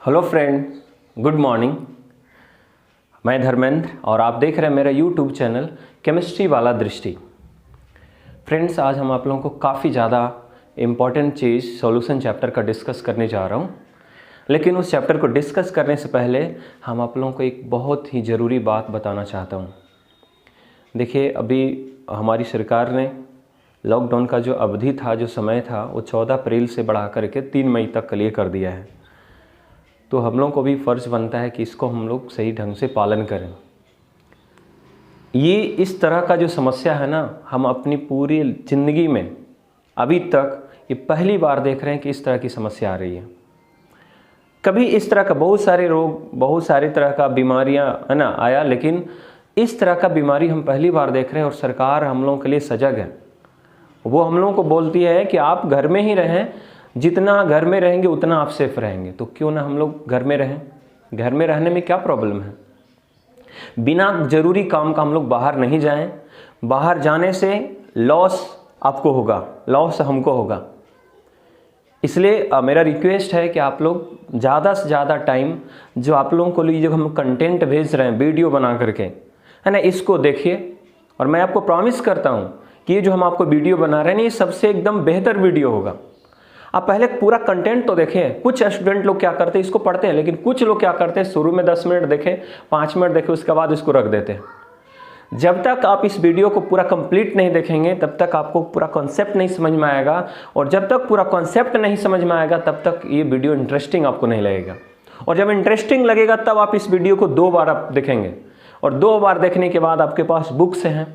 Hello friend, good morning. मैं धर्मेंद्र और आप देख रहे हैं मेरा यूट्यूब चैनल केमिस्ट्री वाला दृष्टि। फ्रेंड्स, आज हम आप लोगों को काफ़ी ज़्यादा इम्पॉर्टेंट चीज़ सॉल्यूशन चैप्टर का डिस्कस करने जा रहा हूँ। लेकिन उस चैप्टर को डिस्कस करने से पहले हम आप लोगों को एक बहुत ही ज़रूरी बात बताना चाहता हूँ। देखिए, अभी हमारी सरकार ने लॉकडाउन का जो अवधि था, जो समय था, वो 14 अप्रैल से बढ़ा करके 3 मई तक के लिए कर दिया है। तो हम लोगों को भी फ़र्ज़ बनता है कि इसको हम लोग सही ढंग से पालन करें। ये इस तरह का जो समस्या है ना, हम अपनी पूरी ज़िंदगी में अभी तक ये पहली बार देख रहे हैं कि इस तरह की समस्या आ रही है। कभी इस तरह का बहुत सारे रोग, बहुत सारी तरह का बीमारियां है ना आया, लेकिन इस तरह का बीमारी हम पहली बार देख रहे हैं। और सरकार हम लोगों के लिए सजग है। वो हम लोगों को बोलती है कि आप घर में ही रहें, जितना घर में रहेंगे उतना आप सेफ रहेंगे। तो क्यों ना हम लोग घर में रहें। घर में रहने में क्या प्रॉब्लम है। बिना ज़रूरी काम का हम लोग बाहर नहीं जाएं। बाहर जाने से लॉस आपको होगा, लॉस हमको होगा। इसलिए मेरा रिक्वेस्ट है कि आप लोग ज़्यादा से ज़्यादा टाइम जो आप लोगों को लिए जो हम कंटेंट भेज रहे हैं वीडियो बना करके, है ना, इसको देखिए। और मैं आपको प्रॉमिस करता हूँ कि ये जो हम आपको वीडियो बना रहे हैं ये सबसे एकदम बेहतर वीडियो होगा। आप पहले पूरा कंटेंट तो देखें। कुछ स्टूडेंट लोग क्या करते हैं, इसको पढ़ते हैं, लेकिन कुछ लोग क्या करते हैं, शुरू में 10 मिनट देखें, 5 मिनट देखें, उसके बाद इसको रख देते हैं। जब तक आप इस वीडियो को पूरा कंप्लीट नहीं देखेंगे तब तक आपको पूरा कॉन्सेप्ट नहीं समझ में आएगा। और जब तक पूरा कॉन्सेप्ट नहीं समझ में आएगा तब तक ये वीडियो इंटरेस्टिंग आपको नहीं लगेगा। और जब इंटरेस्टिंग लगेगा तब आप इस वीडियो को 2 बार आप देखेंगे। और 2 बार देखने के बाद आपके पास बुक्स हैं,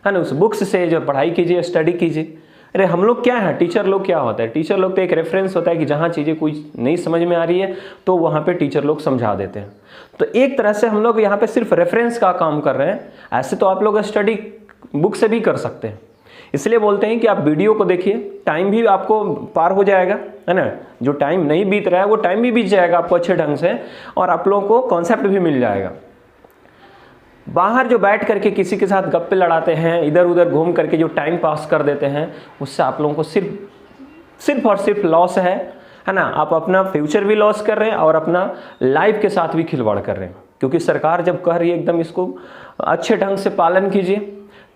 है ना, उस बुक्स से जो पढ़ाई कीजिए, स्टडी कीजिए। अरे हम लोग क्या है, टीचर लोग क्या होता है, टीचर लोग तो एक रेफरेंस होता है कि जहाँ चीज़ें कोई नहीं समझ में आ रही है तो वहाँ पे टीचर लोग समझा देते हैं। तो एक तरह से हम लोग यहाँ पे सिर्फ रेफरेंस का काम कर रहे हैं। ऐसे तो आप लोग स्टडी बुक से भी कर सकते हैं। इसलिए बोलते हैं कि आप वीडियो को देखिए, टाइम भी आपको पार हो जाएगा, है ना। जो टाइम नहीं बीत रहा है वो टाइम भी बीत जाएगा आपको अच्छे ढंग से, और आप लोगों को कॉन्सेप्ट भी मिल जाएगा। बाहर जो बैठ करके किसी के साथ गप्पे लड़ाते हैं, इधर उधर घूम करके जो टाइम पास कर देते हैं, उससे आप लोगों को सिर्फ और सिर्फ लॉस है ना। आप अपना फ्यूचर भी लॉस कर रहे हैं और अपना लाइफ के साथ भी खिलवाड़ कर रहे हैं। क्योंकि सरकार जब कह रही है एकदम इसको अच्छे ढंग से पालन कीजिए,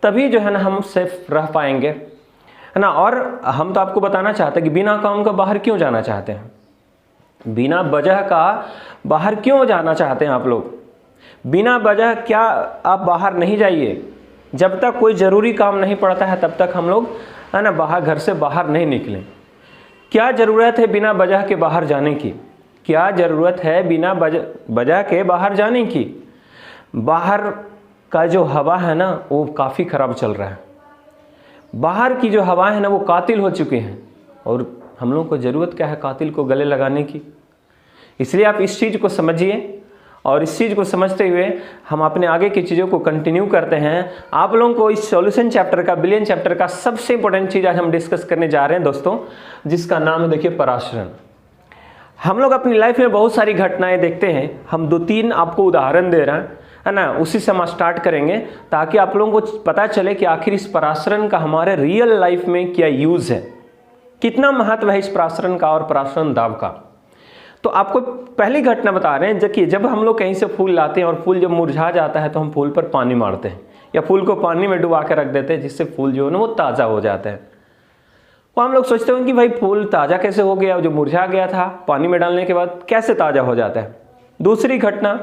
तभी जो है ना हम सेफ रह पाएंगे, है ना। और हम तो आपको बताना चाहते हैं कि बिना काम का बाहर क्यों जाना चाहते हैं, बिना वजह का बाहर क्यों जाना चाहते हैं आप लोग। बिना वजह क्या आप बाहर नहीं जाइए। जब तक कोई ज़रूरी काम नहीं पड़ता है तब तक हम लोग, है ना, बाहर घर से बाहर नहीं निकलें। क्या ज़रूरत है बिना वजह के बाहर जाने की, क्या ज़रूरत है बिना वजह के बाहर जाने की। बाहर का जो हवा है ना वो काफ़ी ख़राब चल रहा है। बाहर की जो हवा है ना वो कातिल हो चुके हैं। और हम लोग को ज़रूरत क्या है कातिल को गले लगाने की। इसलिए आप इस चीज़ को समझिए। और इस चीज़ को समझते हुए हम अपने आगे की चीज़ों को कंटिन्यू करते हैं। आप लोगों को इस सॉल्यूशन चैप्टर का, बिलियन चैप्टर का सबसे इंपॉर्टेंट चीज़ आज हम डिस्कस करने जा रहे हैं दोस्तों, जिसका नाम है, देखिए, पराशरण। हम लोग अपनी लाइफ में बहुत सारी घटनाएं देखते हैं। हम 2-3 आपको उदाहरण दे रहे हैं, है ना, उसी से हम स्टार्ट करेंगे ताकि आप लोगों को पता चले कि आखिर इस पराशरण का हमारे रियल लाइफ में क्या यूज़ है, कितना महत्व है इस पराशरण का और पराशरण दाब का। तो आपको पहली घटना बता रहे हैं। देखिए, जब हम लोग कहीं से फूल लाते हैं और फूल जब मुरझा जाता है तो हम फूल पर पानी मारते हैं या फूल को पानी में डुबा के रख देते हैं, जिससे फूल जो है ना वो ताज़ा हो जाता है। वो हम लोग सोचते हैं कि भाई फूल ताज़ा कैसे हो गया, जो मुरझा गया था पानी में डालने के बाद कैसे ताज़ा हो जाता है। दूसरी घटना,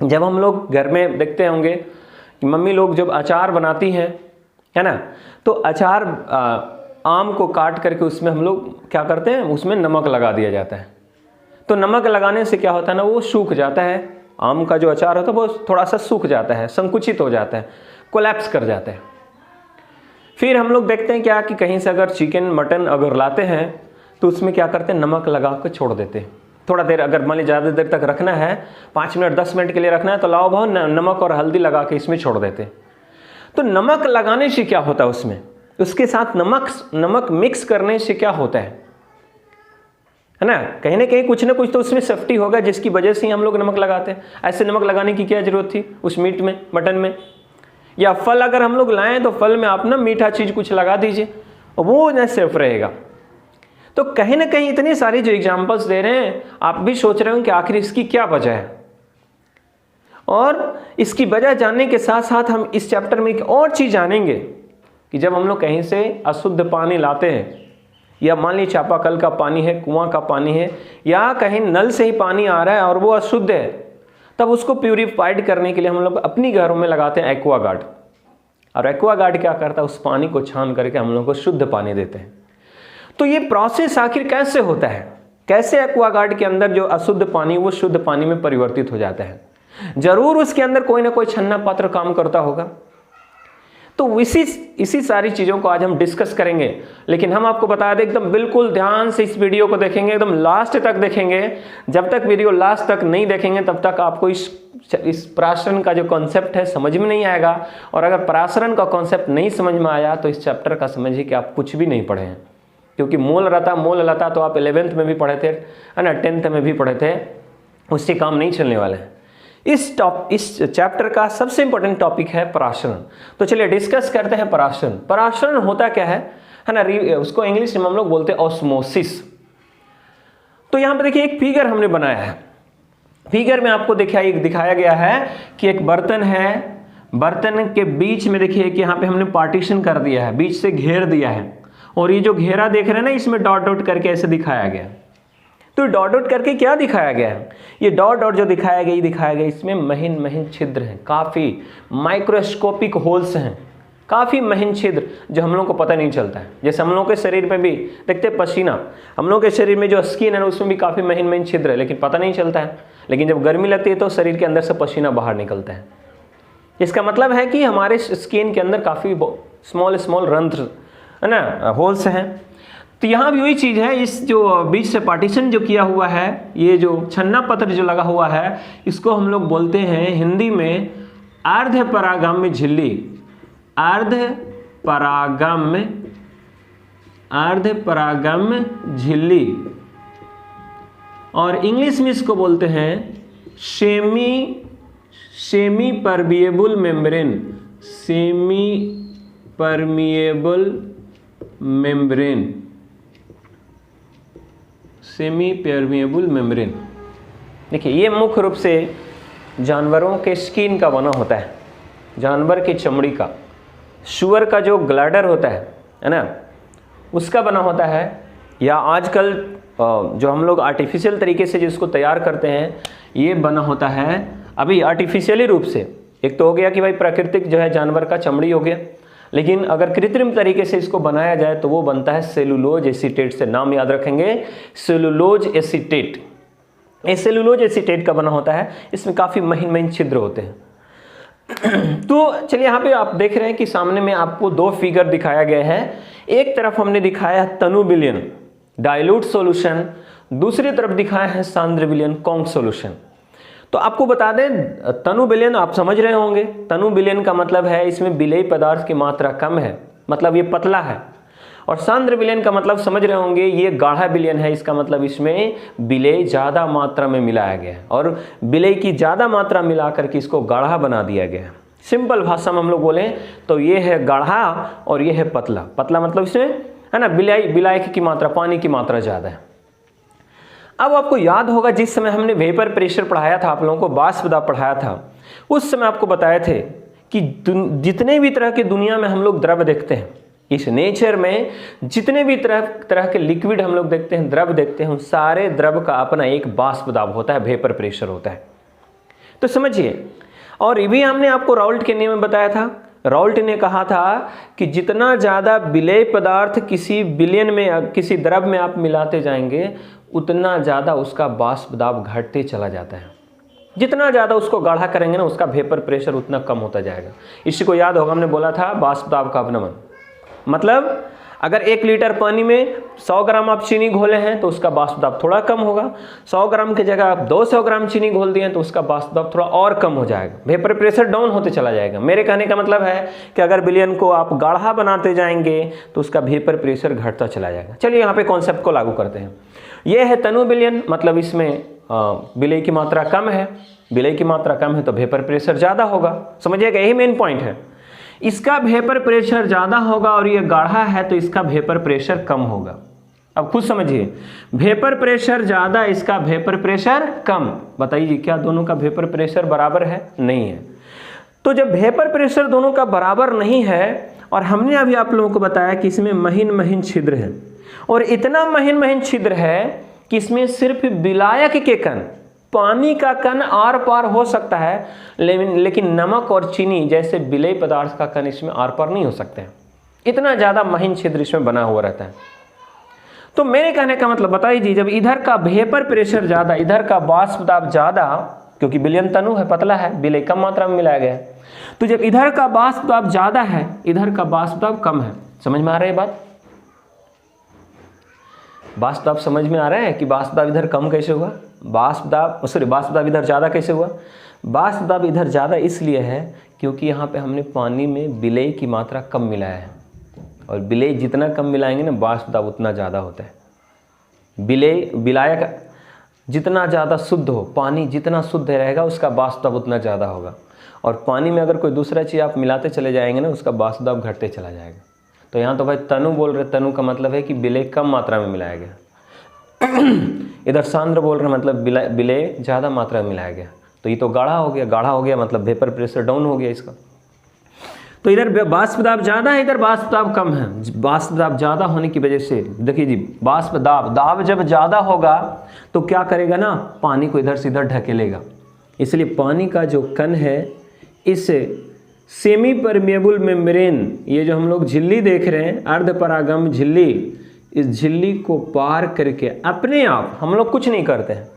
जब हम लोग घर में देखते होंगे कि मम्मी लोग जब अचार बनाती हैं, है ना, तो अचार आम को काट करके उसमें हम लोग क्या करते हैं, उसमें नमक लगा दिया जाता है। तो नमक लगाने से क्या होता है ना, वो सूख जाता है। आम का जो अचार होता है वो थोड़ा सा सूख जाता है, संकुचित हो जाता है, कोलैप्स कर जाता है। फिर हम लोग देखते हैं क्या कि कहीं से अगर चिकन मटन अगर लाते हैं तो उसमें क्या करते हैं, नमक लगा कर छोड़ देते हैं। थोड़ा देर, अगर मान लीजिए ज़्यादा देर तक रखना है, 5 मिनट 10 मिनट के लिए रखना है, तो लाओ भाव नमक और हल्दी लगा के इसमें छोड़ देते हैं। तो नमक लगाने से क्या होता है, उसमें उसके साथ नमक मिक्स करने से क्या होता है ना कहीं ना कहीं कुछ ना कुछ तो उसमें सेफ्टी होगा, जिसकी वजह से ही हम लोग नमक लगाते हैं। ऐसे नमक लगाने की क्या जरूरत थी उस मीट में, मटन में। या फल अगर हम लोग लाएं तो फल में आप ना मीठा चीज़ कुछ लगा दीजिए और वो ना सेफ रहेगा। तो कहीं ना कहीं इतनी सारी जो एग्जाम्पल्स दे रहे हैं, आप भी सोच रहे हो कि आखिर इसकी क्या वजह है। और इसकी वजह जानने के साथ साथ हम इस चैप्टर में एक और चीज़ जानेंगे कि जब हम लोग कहीं से अशुद्ध पानी लाते हैं, या मान लीजिए चापाकल का पानी है, कुआं का पानी है, या कहीं नल से ही पानी आ रहा है और वो अशुद्ध है, तब उसको प्यूरिफाइड करने के लिए हम लोग अपनी घरों में लगाते हैं एक्वागार्ड। और एक्वागार्ड क्या करता है, उस पानी को छान करके हम लोग को शुद्ध पानी देते हैं। तो ये प्रोसेस आखिर कैसे होता है, कैसे एक्वागार्ड के अंदर जो अशुद्ध पानी वो शुद्ध पानी में परिवर्तित हो जाता है। जरूर उसके अंदर कोई ना कोई छन्ना पात्र काम करता होगा। तो इसी सारी चीज़ों को आज हम डिस्कस करेंगे। लेकिन हम आपको बता दें, एकदम बिल्कुल ध्यान से इस वीडियो को देखेंगे, एकदम लास्ट तक देखेंगे। जब तक वीडियो लास्ट तक नहीं देखेंगे तब तक आपको इस प्राशरण का जो कॉन्सेप्ट है समझ में नहीं आएगा। और अगर प्राशरण का कॉन्सेप्ट नहीं समझ में आया तो इस चैप्टर का समझिए कि आप कुछ भी नहीं पढ़े हैं। क्योंकि मूल लता तो आप 11th में भी पढ़े थे, है ना, 10th में भी पढ़े थे, उससे काम नहीं चलने वाले हैं। इस चैप्टर का सबसे इंपॉर्टेंट टॉपिक है पराशरण। तो चलिए डिस्कस करते हैं पराशरण। पराशरण होता क्या है ना, उसको इंग्लिश में हम लोग बोलते हैं ऑस्मोसिस। तो यहाँ पे देखिए एक फिगर हमने बनाया है। फिगर में आपको दिखाया गया है कि एक बर्तन है, बर्तन के बीच में देखिए कि यहाँ पे हमने पार्टीशन कर दिया है, बीच से घेर दिया है। और ये जो घेरा देख रहे हैं ना, इसमें डॉट डॉट करके ऐसे दिखाया गया। तो डॉट डॉट करके क्या दिखाया गया है, ये डॉट डॉट जो दिखाया गया इसमें महीन महीन छिद्र हैं, काफ़ी माइक्रोस्कोपिक होल्स हैं, काफ़ी महीन छिद्र जो हम लोग को पता नहीं चलता है। जैसे हम लोग के शरीर में भी देखते हैं पसीना, हम लोग के शरीर में जो स्किन है ना उसमें भी काफ़ी महीन महीन छिद्र है, लेकिन पता नहीं चलता है। लेकिन जब गर्मी लगती है तो शरीर के अंदर से पसीना बाहर निकलता है। इसका मतलब है कि हमारे स्किन के अंदर काफ़ी स्मॉल रंध्र है ना, होल्स हैं। तो यहाँ भी वही चीज़ है, इस जो बीच से पार्टीशन जो किया हुआ है, ये जो छन्ना पत्र जो लगा हुआ है, इसको हम लोग बोलते हैं हिंदी में अर्ध परागम्य झिल्ली। अर्ध परागम्य झिल्ली, और इंग्लिश में इसको बोलते हैं semi permeable membrane. Semi permeable membrane. देखिए ये मुख्य रूप से जानवरों के स्किन का बना होता है, जानवर की चमड़ी का। शुअर का जो ग्लैडर होता है ना, उसका बना होता है। या आजकल जो हम लोग आर्टिफिशियल तरीके से जिसको तैयार करते हैं, ये बना होता है अभी आर्टिफिशियली रूप से। एक तो हो गया कि भाई प्राकृतिक जो है जानवर का चमड़ी हो गया, लेकिन अगर कृत्रिम तरीके से इसको बनाया जाए तो वो बनता है सेलुलोज एसीटेट से। नाम याद रखेंगे, सेलुलोज एसीटेट। ये सेलुलोज एसीटेट का बना होता है, इसमें काफ़ी महीन छिद्र होते हैं। तो चलिए यहाँ पे आप देख रहे हैं कि सामने में आपको दो फिगर दिखाया गया है। एक तरफ हमने दिखाया है तनु विलयन डाइल्यूट सॉल्यूशन, दूसरी तरफ दिखाया है सांद्र विलयन कॉन्क सॉल्यूशन। तो आपको बता दें, तनु विलयन आप समझ रहे होंगे, तनु विलयन का मतलब है इसमें विलेय पदार्थ की मात्रा कम है, मतलब ये पतला है। और सांद्र विलयन का मतलब समझ रहे होंगे, ये गाढ़ा विलयन है, इसका मतलब इसमें विलेय ज़्यादा मात्रा में मिलाया गया है और विलेय की ज़्यादा मात्रा मिला करके इसको गाढ़ा बना दिया गया है। सिंपल भाषा में हम लोग बोलें तो ये है गाढ़ा और ये है पतला। पतला मतलब इसमें है ना विलायक की मात्रा, पानी की मात्रा ज़्यादा है। अब आपको याद होगा जिस समय हमने वेपर प्रेशर पढ़ाया था, आप लोगों को वाष्प दाब पढ़ाया था, उस समय आपको बताए थे कि जितने भी तरह की दुनिया में हम लोग द्रव देखते हैं, इस नेचर में जितने भी तरह के लिक्विड हम लोग देखते हैं, द्रव देखते हैं, उन सारे द्रव का अपना एक वाष्प दाब होता है, वेपर प्रेशर होता है। तो समझिए, और ये भी हमने आपको राउल्ट के नियम में बताया था। राउल्ट ने कहा था कि जितना ज़्यादा विलेय पदार्थ किसी विलयन में, किसी द्रव में आप मिलाते जाएंगे, उतना ज़्यादा उसका वाष्प दाब घटते चला जाता है। जितना ज़्यादा उसको गाढ़ा करेंगे ना, उसका वेपर प्रेशर उतना कम होता जाएगा। इसी को याद होगा, हमने बोला था वाष्प दाब का अवनमन। मतलब अगर 1 लीटर पानी में 100 ग्राम आप चीनी घोले हैं तो उसका वाष्प दाब थोड़ा कम होगा। 100 ग्राम की जगह आप 200 ग्राम चीनी घोल दिए तो उसका वाष्प दाब थोड़ा और कम हो जाएगा, वेपर प्रेशर डाउन होते चला जाएगा। मेरे कहने का मतलब है कि अगर विलयन को आप गाढ़ा बनाते जाएंगे तो उसका वेपर प्रेशर घटता चला जाएगा। चलिए यहाँ पे कॉन्सेप्ट को लागू करते हैं। यह है तनु विलयन, मतलब इसमें विलेय की मात्रा कम है। विलेय की मात्रा कम है तो वेपर प्रेशर ज़्यादा होगा। समझिएगा, यही मेन पॉइंट है। इसका वेपर प्रेशर ज़्यादा होगा और ये गाढ़ा है तो इसका वेपर प्रेशर कम होगा। अब खुद समझिए, वेपर प्रेशर ज़्यादा, इसका वेपर प्रेशर कम। बताइए क्या दोनों का वेपर प्रेशर बराबर है? नहीं है। तो जब वेपर प्रेशर दोनों का बराबर नहीं है, और हमने अभी आप लोगों को बताया कि इसमें महीन महीन छिद्र है, और इतना महीन महीन छिद्र है कि इसमें सिर्फ विलायक के कण, पानी का कण आर पार हो सकता है, लेकिन नमक और चीनी जैसे विलेय पदार्थ का कण इसमें आर पार नहीं हो सकते हैं। इतना ज़्यादा महीन छिद्र इसमें बना हुआ रहता है। तो मेरे कहने का मतलब बताइए, जब इधर का वेपर प्रेशर ज़्यादा, इधर का वाष्प दाब ज़्यादा, क्योंकि विलयन तनु है, पतला है, विलेय कम मात्रा में मिलाया गया है, तो जब इधर का वाष्प दाब ज़्यादा है, इधर का वाष्प दाब कम है। समझ में आ रहा है बात? वाष्प दाब समझ में आ रहा है कि वाष्प दाब इधर कम कैसे हुआ, वाष्प दाब इधर ज़्यादा कैसे हुआ? वाष्प दाब इधर ज़्यादा इसलिए है क्योंकि यहाँ पे हमने पानी में विलेय की मात्रा कम मिलाया है, और विलेय जितना कम मिलाएंगे ना, वाष्प दाब उतना ज़्यादा होता है। विलायक जितना ज़्यादा शुद्ध हो, पानी जितना शुद्ध रहेगा, उसका वाष्प दाब उतना ज़्यादा होगा। और पानी में अगर कोई दूसरा चीज़ आप मिलाते चले जाएंगे ना, उसका वाष्प दाब घटते चला जाएगा। तो यहाँ तो भाई तनु बोल रहे, तनु का मतलब है कि विलेय कम मात्रा में मिलाया गया। इधर सांद्र बोल रहे मतलब विलेय ज़्यादा मात्रा में मिलाया गया। तो ये तो गाढ़ा हो गया, गाढ़ा हो गया मतलब वेपर प्रेशर डाउन हो गया इसका। तो इधर वाष्प दाब ज़्यादा है, इधर वाष्प दाब कम है। वाष्प दाब ज़्यादा होने की वजह से देखिए जी, वाष्प दाब जब ज़्यादा होगा तो क्या करेगा ना, पानी को इधर से इधर ढकेलेगा। इसलिए पानी का जो कण है, इस सेमी परमेबल मेम्ब्रेन, ये जो हम लोग झिल्ली देख रहे हैं, अर्धपरागम झिल्ली, इस झिल्ली को पार करके अपने आप, हम लोग कुछ नहीं करते हैं,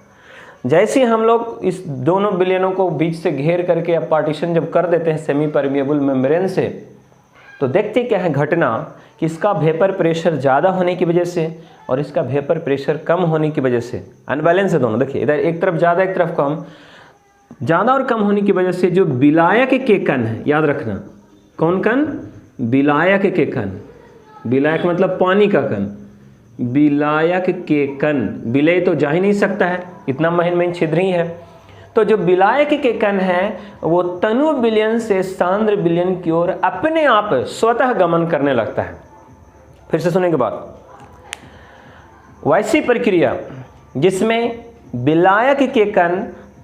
जैसे हम लोग इस दोनों विलयनों को बीच से घेर करके अब पार्टीशन जब कर देते हैं सेमी परमेबल मेम्ब्रेन से, तो देखते क्या है घटना कि इसका वेपर प्रेशर ज़्यादा होने की वजह से और इसका वेपर प्रेशर कम होने की वजह से अनबैलेंस है दोनों। देखिए इधर एक तरफ ज़्यादा, एक तरफ कम। ज़्यादा और कम होने की वजह से जो विलायक के कण है, याद रखना, कौन कण? विलायक के कण। विलायक मतलब पानी का कण। विलायक के कण, विलेय तो जा ही नहीं सकता है, इतना महीन महीन छिद्र ही है। तो जो विलायक के कण है वो तनु विलयन से सांद्र विलयन की ओर अपने आप स्वतः गमन करने लगता है। फिर से सुनेंगे बात। वैसी प्रक्रिया जिसमें विलायक के कण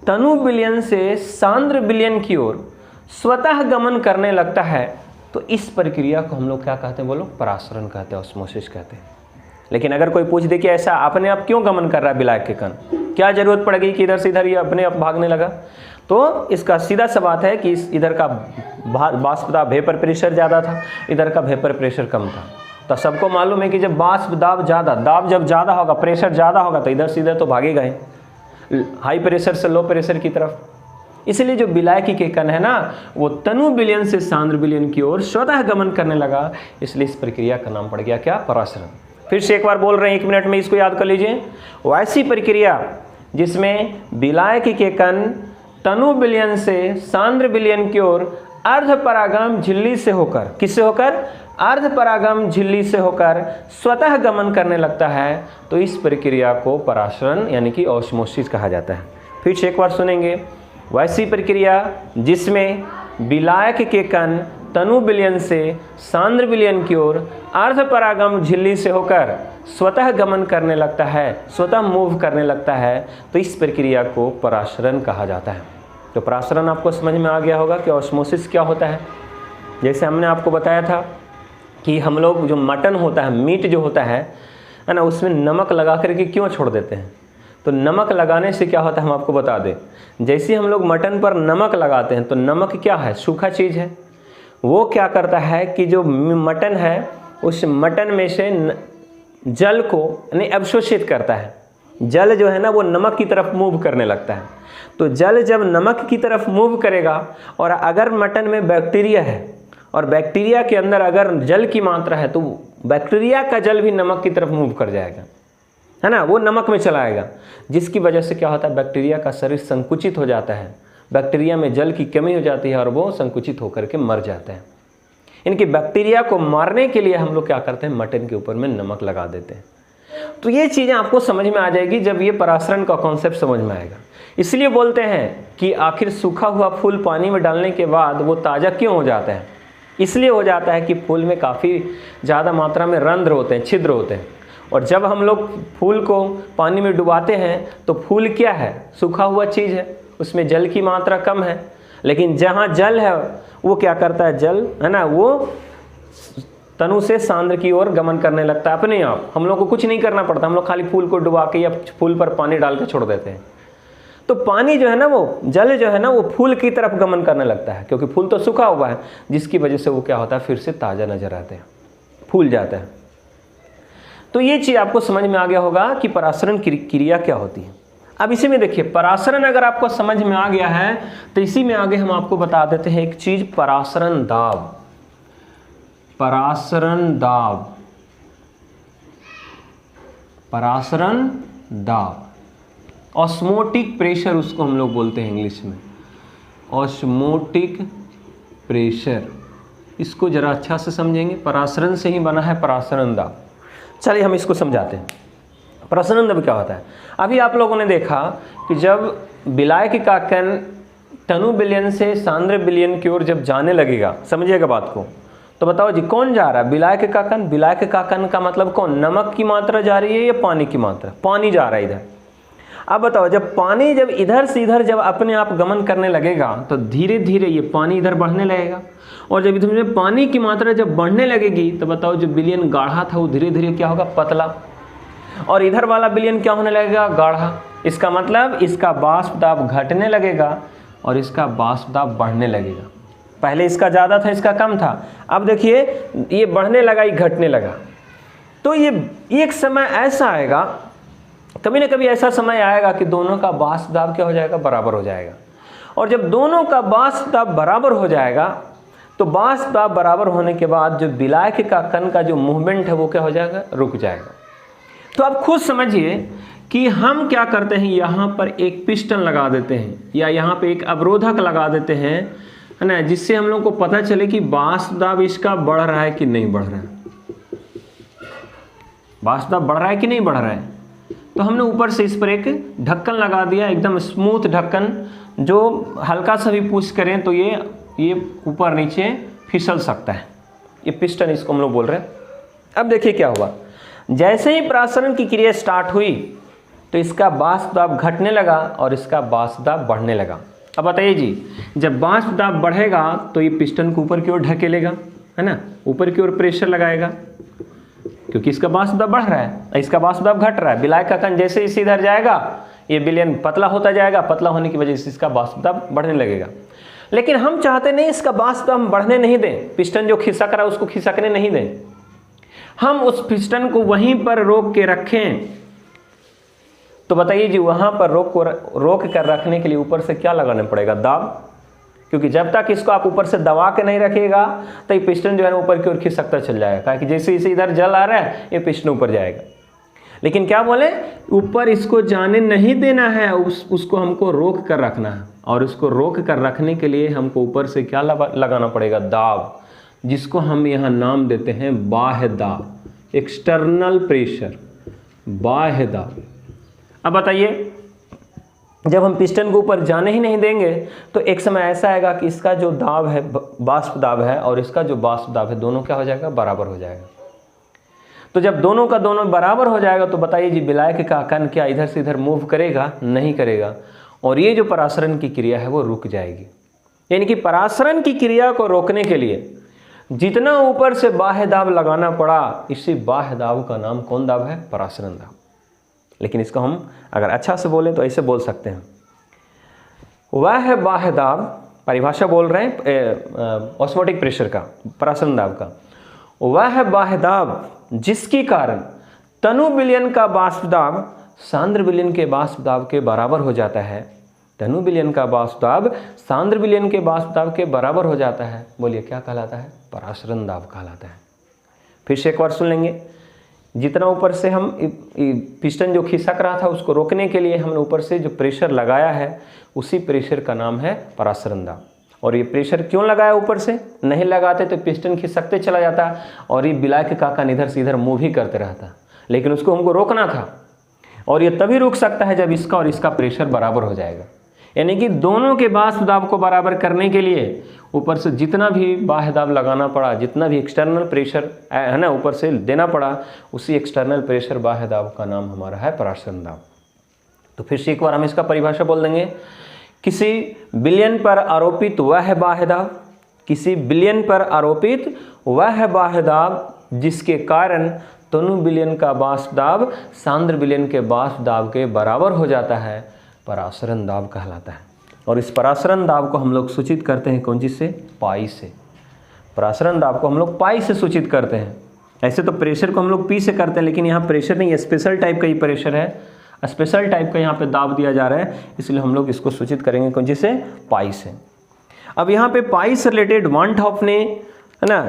तनु विलयन से सांद्र विलयन की ओर स्वतः गमन करने लगता है, तो इस प्रक्रिया को हम लोग क्या कहते हैं? बोलो, परासरण कहते हैं, ऑस्मोसिस कहते हैं। लेकिन अगर कोई पूछ दे कि ऐसा अपने आप क्यों गमन कर रहा है विलायक के कण, क्या जरूरत पड़ गई कि इधर से इधर ये अपने आप भागने लगा, तो इसका सीधा सा बात है कि इधर का वाष्प दाब वेपर प्रेशर ज़्यादा था, इधर का वेपर प्रेशर कम था। तो सबको मालूम है कि जब वाष्प दाब ज़्यादा, दाब जब ज़्यादा होगा, प्रेशर ज़्यादा होगा, तो इधर से इधर तो भागेगा ही, हाई प्रेशर से लो प्रेशर की तरफ। इसलिए जो विलायकी के कण है ना, वो तनु विलयन से सांद्र विलयन की ओर स्वतः गमन करने लगा, इसलिए इस प्रक्रिया का नाम पड़ गया क्या? परासरण। फिर से एक बार बोल रहे हैं, 1 मिनट में इसको याद कर लीजिए। वैसी प्रक्रिया जिसमें विलायक के कण तनु विलयन से सांद्र विलयन की ओर अर्धपरागम झिल्ली से होकर, किससे होकर? अर्धपरागम झिल्ली से होकर स्वतः गमन करने लगता है, तो इस प्रक्रिया को परासरण यानी कि ऑस्मोसिस कहा जाता है। फिर से एक बार सुनेंगे। वैसी प्रक्रिया जिसमें विलायक के कण तनु विलयन से सांद्र विलयन की ओर अर्धपरागम झिल्ली से होकर स्वतः गमन करने लगता है, स्वतः मूव करने लगता है, तो इस प्रक्रिया को परासरण कहा जाता है। तो परासरण आपको समझ में आ गया होगा कि ऑस्मोसिस क्या होता है। जैसे हमने आपको बताया था कि हम लोग जो मटन होता है, मीट जो होता है ना, उसमें नमक लगा करके क्यों छोड़ देते हैं? तो नमक लगाने से क्या होता है हम आपको बता दें। जैसे हम लोग मटन पर नमक लगाते हैं, तो नमक क्या है? सूखा चीज़ है। वो क्या करता है कि जो मटन है, उस मटन में से जल को यानी अवशोषित करता है। जल जो है ना, वो नमक की तरफ मूव करने लगता है। तो जल जब नमक की तरफ मूव करेगा, और अगर मटन में बैक्टीरिया है और बैक्टीरिया के अंदर अगर जल की मात्रा है, तो बैक्टीरिया का जल भी नमक की तरफ मूव कर जाएगा, है ना, वो नमक में चला आएगा। जिसकी वजह से क्या होता है? बैक्टीरिया का शरीर संकुचित हो जाता है, बैक्टीरिया में जल की कमी हो जाती है और वो संकुचित होकर के मर जाते हैं। इनकी बैक्टीरिया को मारने के लिए हम लोग क्या करते हैं? मटन के ऊपर में नमक लगा देते हैं। तो ये चीज़ें आपको समझ में आ जाएगी जब ये परासरण का कॉन्सेप्ट समझ में आएगा। इसलिए बोलते हैं कि आखिर सूखा हुआ फूल पानी में डालने के बाद वो ताज़ा क्यों हो जाता है? इसलिए हो जाता है कि फूल में काफ़ी ज़्यादा मात्रा में रंध्र होते हैं, छिद्र होते हैं, और जब हम लोग फूल को पानी में डुबाते हैं तो फूल क्या है, सूखा हुआ चीज़ है, उसमें जल की मात्रा कम है। लेकिन जहाँ जल है वो क्या करता है, जल है ना, वो तनु से सांद्र की ओर गमन करने लगता है अपने आप। हम लोग को कुछ नहीं करना पड़ता, हम लोग खाली फूल को डुबा के या फूल पर पानी डाल के छोड़ देते हैं। तो पानी जो है ना, वो जल जो है ना, वो फूल की तरफ गमन करने लगता है, क्योंकि फूल तो सूखा हुआ है, जिसकी वजह से वो क्या होता है, फिर से ताज़ा नजर आते हैं, फूल जाता है। तो ये चीज़ आपको समझ में आ गया होगा कि परासरण क्रिया क्या होती है। अब इसी में देखिए, परासरण अगर आपको समझ में आ गया है तो इसी में आगे हम आपको बता देते हैं एक चीज, परासरण दाब। परासरण दाब, परासरण दाब, ऑस्मोटिक प्रेशर उसको हम लोग बोलते हैं इंग्लिश में, ऑस्मोटिक प्रेशर। इसको जरा अच्छा से समझेंगे, परासरण से ही बना है परासरण दाब। चलिए हम इसको समझाते हैं। परासरण दाब क्या होता है। अभी आप लोगों ने देखा कि जब विलायक का कण तनु विलयन से सांद्र विलयन की ओर जब जाने लगेगा, समझिएगा बात को, तो बताओ जी कौन जा रहा है, विलायक का कण। विलायक का कण का मतलब कौन, नमक की मात्रा जा रही है या पानी की मात्रा, पानी जा रहा है इधर। अब बताओ, जब पानी जब इधर से इधर जब अपने आप गमन करने लगेगा तो धीरे धीरे ये पानी इधर बढ़ने लगेगा, और जब इधर पानी की मात्रा जब बढ़ने लगेगी तो बताओ जो विलयन गाढ़ा था वो धीरे धीरे क्या होगा, पतला, और इधर वाला विलयन क्या होने लगेगा, गाढ़ा। इसका मतलब इसका वाष्प दाब घटने लगेगा और इसका वाष्प दाब बढ़ने लगेगा। पहले इसका ज़्यादा था, इसका कम था, अब देखिए ये बढ़ने लगा, ये घटने लगा। तो ये एक समय ऐसा आएगा, कभी ना कभी ऐसा समय आएगा कि दोनों का वाष्प दाब क्या हो जाएगा, बराबर हो जाएगा। और जब दोनों का वाष्प दाब बराबर हो जाएगा तो वाष्प दाब बराबर होने के बाद जो विलायक का कण का जो मूवमेंट है वो क्या हो जाएगा, रुक जाएगा। तो आप खुद समझिए कि हम क्या करते हैं, यहाँ पर एक पिस्टन लगा देते हैं या यहाँ पे एक अवरोधक लगा देते हैं, है ना, जिससे हम लोग को पता चले कि वाष्प दाब इसका बढ़ रहा है कि नहीं बढ़ रहा है, वाष्प दाब बढ़ रहा है कि नहीं बढ़ रहा है। तो हमने ऊपर से इस पर एक ढक्कन लगा दिया, एकदम स्मूथ ढक्कन, जो हल्का सा भी पुश करें तो ये ऊपर नीचे फिसल सकता है, ये पिस्टन इसको हम लोग बोल रहे हैं। अब देखिए क्या हुआ, जैसे ही परासरण की क्रिया स्टार्ट हुई तो इसका वाष्प दाब घटने लगा और इसका वाष्प दाब बढ़ने लगा। अब बताइए जी, जब वाष्प दाब बढ़ेगा तो ये पिस्टन को ऊपर की ओर ढकेलेगा, है ना, ऊपर की ओर प्रेशर लगाएगा, क्योंकि इसका वाष्प दाब बढ़ रहा है, इसका वाष्प दाब घट रहा है। विलायक का कण जैसे इसी इधर जाएगा ये विलयन पतला होता जाएगा, पतला होने की वजह से इसका वाष्प दाब बढ़ने लगेगा। लेकिन हम चाहते नहीं इसका वाष्प दाब बढ़ने नहीं दें, पिस्टन जो खिसक रहा है उसको खिसकने नहीं दें, हम उस पिस्टन को वहीं पर रोक के रखें। तो बताइए जी, वहां पर रोक कर रखने के लिए ऊपर से क्या लगाना पड़ेगा, दाब, क्योंकि जब तक इसको आप ऊपर से दबा के नहीं रखिएगा तो ये पिस्टन जो है ना ऊपर की ओर खिसकता चल जाएगा, कि जैसे इसे इधर जल आ रहा है ये पिस्टन ऊपर जाएगा। लेकिन क्या बोले, ऊपर इसको जाने नहीं देना है, उसको हमको रोक कर रखना है, और उसको रोक कर रखने के लिए हमको ऊपर से क्या लगाना पड़ेगा, दाब, जिसको हम यहाँ नाम देते हैं बाह्य दाब, एक्सटर्नल प्रेशर, बाह्य दाब। अब बताइए, जब हम पिस्टन को ऊपर जाने ही नहीं देंगे तो एक समय ऐसा आएगा कि इसका जो दाब है, वाष्प दाब है, और इसका जो वाष्प दाब है, दोनों क्या हो जाएगा, बराबर हो जाएगा। तो जब दोनों का दोनों बराबर हो जाएगा तो बताइए जी, विलायक का कण क्या इधर से इधर मूव करेगा, नहीं करेगा, और ये जो परासरण की क्रिया है वो रुक जाएगी। यानी कि परासरण की क्रिया को रोकने के लिए जितना ऊपर से बाह्य दाब लगाना पड़ा, इसी बाह्य दाब का नाम कौन दाब है, परासरण दाब। लेकिन इसको हम अगर अच्छा से बोलें तो ऐसे बोल सकते हैं, वह है बाह्य दाब, परिभाषा बोल रहे हैं ऑस्मोटिक प्रेशर का, परासरण दाब का, वह है बाह्य दाब जिसके कारण तनु विलयन का वाष्प दाब सांद्र विलयन के वाष्प दाब के बराबर हो जाता है। तनु विलयन का वाष्प दाब सांद्र विलयन के वाष्प दाब के बराबर हो जाता है। बोलिए क्या कहलाता है, परासरण दाब कहलाता है। फिर से एक बार सुन लेंगे, जितना ऊपर से हम पिस्टन जो खिसक रहा था उसको रोकने के लिए हमने ऊपर से जो प्रेशर लगाया है, उसी प्रेशर का नाम है परासरण दाब। और ये प्रेशर क्यों लगाया ऊपर से, नहीं लगाते तो पिस्टन खिसकते चला जाता और ये विलायक का कण इधर से इधर मूव ही करते रहता, लेकिन उसको हमको रोकना था। और ये तभी रुक सकता है जब इसका और इसका प्रेशर बराबर हो जाएगा। यानी कि दोनों के वाष्प दाब को बराबर करने के लिए ऊपर से जितना भी बाह्य दाब लगाना पड़ा, जितना भी एक्सटर्नल प्रेशर है ना ऊपर से देना पड़ा, उसी एक्सटर्नल प्रेशर बाह्य दाब का नाम हमारा है परासरण दाब। तो फिर से एक बार हम इसका परिभाषा बोल देंगे, किसी बिलियन पर आरोपित वह बाह्य दाब, किसी बिलियन पर आरोपित वह बाह्य दाब जिसके कारण तनु बिलियन का वाष्प दाब सांद्र बिलियन के वाष्प दाब के बराबर हो जाता है, परासरण दाब कहलाता है। और इस परासरण दाब को हम लोग सूचित करते हैं कौन चीज़ से? पाई से। परासरण दाब को हम लोग पाई से सूचित करते हैं। ऐसे तो प्रेशर को हम लोग पी से करते हैं, लेकिन यहाँ प्रेशर नहीं है, स्पेशल टाइप का ही प्रेशर है, स्पेशल टाइप का यहाँ पे दाब दिया जा रहा है, इसलिए हम लोग इसको सूचित करेंगे कौन चीज़ से? पाई से। अब यहाँ पे पाई से रिलेटेड वान टॉप ने, है ना,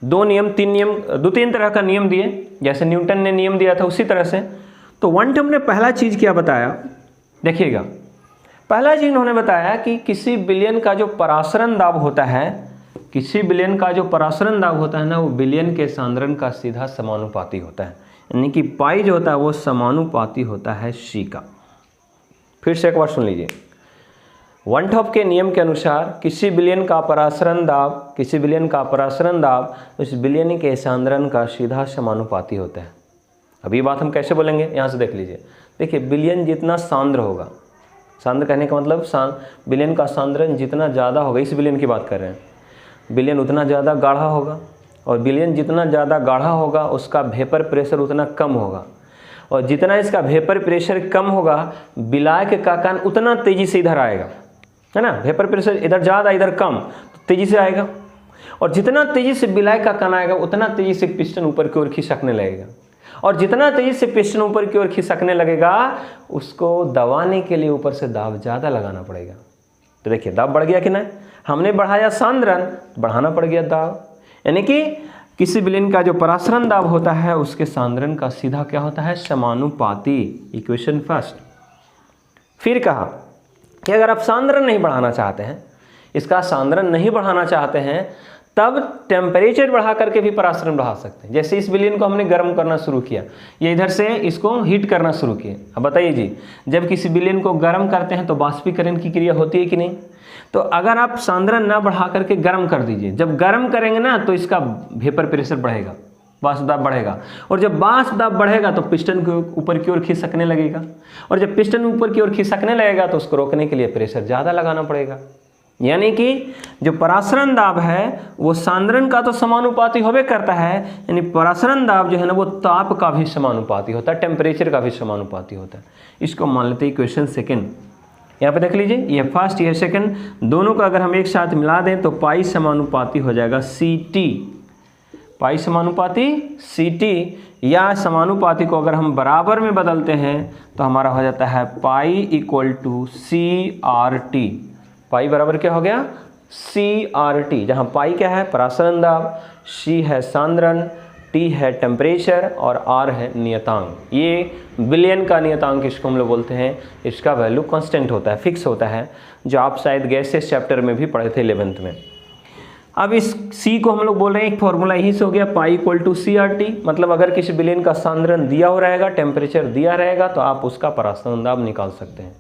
दो तीन तरह का नियम दिए, जैसे न्यूटन ने नियम दिया था उसी तरह से। तो वान टॉप ने पहला चीज़ क्या बताया, देखिएगा, पहला चीज़ उन्होंने बताया कि किसी बिलियन का जो परासरण दाब होता है, किसी बिलियन का जो परासरण दाब होता है ना, वो बिलियन के सांद्रण का सीधा समानुपाती होता है, यानी कि पाई जो होता है वो समानुपाती होता है सी का। फिर से एक बार सुन लीजिए, वन टॉप के नियम के अनुसार किसी बिलियन का परासरण दाब, किसी बिलियन का परासरण दाब उस बिलियन के सांद्रण का सीधा समानुपाती होता है। अब ये बात हम कैसे बोलेंगे, यहाँ से देख लीजिए। देखिए, बिलियन जितना सांद्र होगा, सांद्र कहने का मतलब बिलियन का सांद्रण जितना ज़्यादा होगा, इस बिलियन की बात कर रहे हैं, बिलियन उतना ज़्यादा गाढ़ा होगा, और बिलियन जितना ज़्यादा गाढ़ा होगा उसका वेपर प्रेशर उतना कम होगा, और जितना इसका वेपर प्रेशर कम होगा विलायक का कण उतना तेज़ी से इधर आएगा, है ना। वेपर प्रेशर इधर ज़्यादा इधर कम, तो तेज़ी से आएगा, और जितना तेज़ी से विलायक का कण आएगा उतना तेज़ी से पिस्टन ऊपर की ओर खिसकने लगेगा, और जितना तेज़ी से पिस्टन ऊपर की ओर खिसकने लगेगा उसको दबाने के लिए ऊपर से दाब ज़्यादा लगाना पड़ेगा। तो देखिए, दाब बढ़ गया कि नहीं, हमने बढ़ाया सांद्रण, बढ़ाना पड़ गया दाब। यानी कि किसी बिलियन का जो परासरण दाब होता है उसके सांद्रण का सीधा क्या होता है? समानुपाती। Equation first. फिर कहा कि अगर आप सांद्रण नहीं बढ़ाना चाहते हैं, इसका सांद्रण नहीं बढ़ाना चाहते हैं, तब टेम्परेचर बढ़ा करके भी परासरण बढ़ा सकते हैं। जैसे इस बिलियन को हमने गर्म करना शुरू किया, ये इधर से इसको हीट करना शुरू किए। अब बताइए जी, जब किसी बिलियन को गर्म करते हैं तो बाष्पीकरण की क्रिया होती है कि नहीं? तो अगर आप सांद्रण ना बढ़ा करके गर्म कर दीजिए, जब गर्म करेंगे ना तो इसका वेपर प्रेशर बढ़ेगा, वाष्प दाब बढ़ेगा, और जब वाष्प दाब बढ़ेगा तो पिस्टन के ऊपर की ओर खिसकने लगेगा, और जब पिस्टन ऊपर की ओर खिसकने लगेगा तो उसको रोकने के लिए प्रेशर ज़्यादा लगाना पड़ेगा। यानी कि जो परासरण दाब है वो सांद्रण का तो समानुपाती होबे करता है, यानी परासरण दाब जो है ना वो ताप का भी समानुपाती होता है, टेम्परेचर का भी समानुपाती होता है। इसको मान लेते हैं इक्वेशन सेकेंड। यहाँ पे देख लीजिए, ये फर्स्ट ये सेकंड, दोनों को अगर हम एक साथ मिला दें तो पाई समानुपाती हो जाएगा सी टी। पाई समानुपाती सी टी, या समानुपाती को अगर हम बराबर में बदलते हैं तो हमारा हो जाता है pi equal to C R T. Pi बराबर क्या हो गया? सी आर टी, जहाँ पाई क्या है? परासरण दाब, सी है सांद्रण, टी है टेम्परेचर, और आर है नियतांक। ये बिलियन का नियतांक इसको हम लोग बोलते हैं। इसका वैल्यू कांस्टेंट होता है, फिक्स होता है, जो आप शायद गैसेस चैप्टर में भी पढ़े थे 11th में। अब इस सी को हम लोग बोल रहे हैं, एक फॉर्मूला यही से हो गया, pi equal to C R T. मतलब अगर किसी बिलियन का सांद्रण दिया हो रहेगा, टेम्परेचर दिया रहेगा, तो आप उसका परासरण दाब निकाल सकते हैं।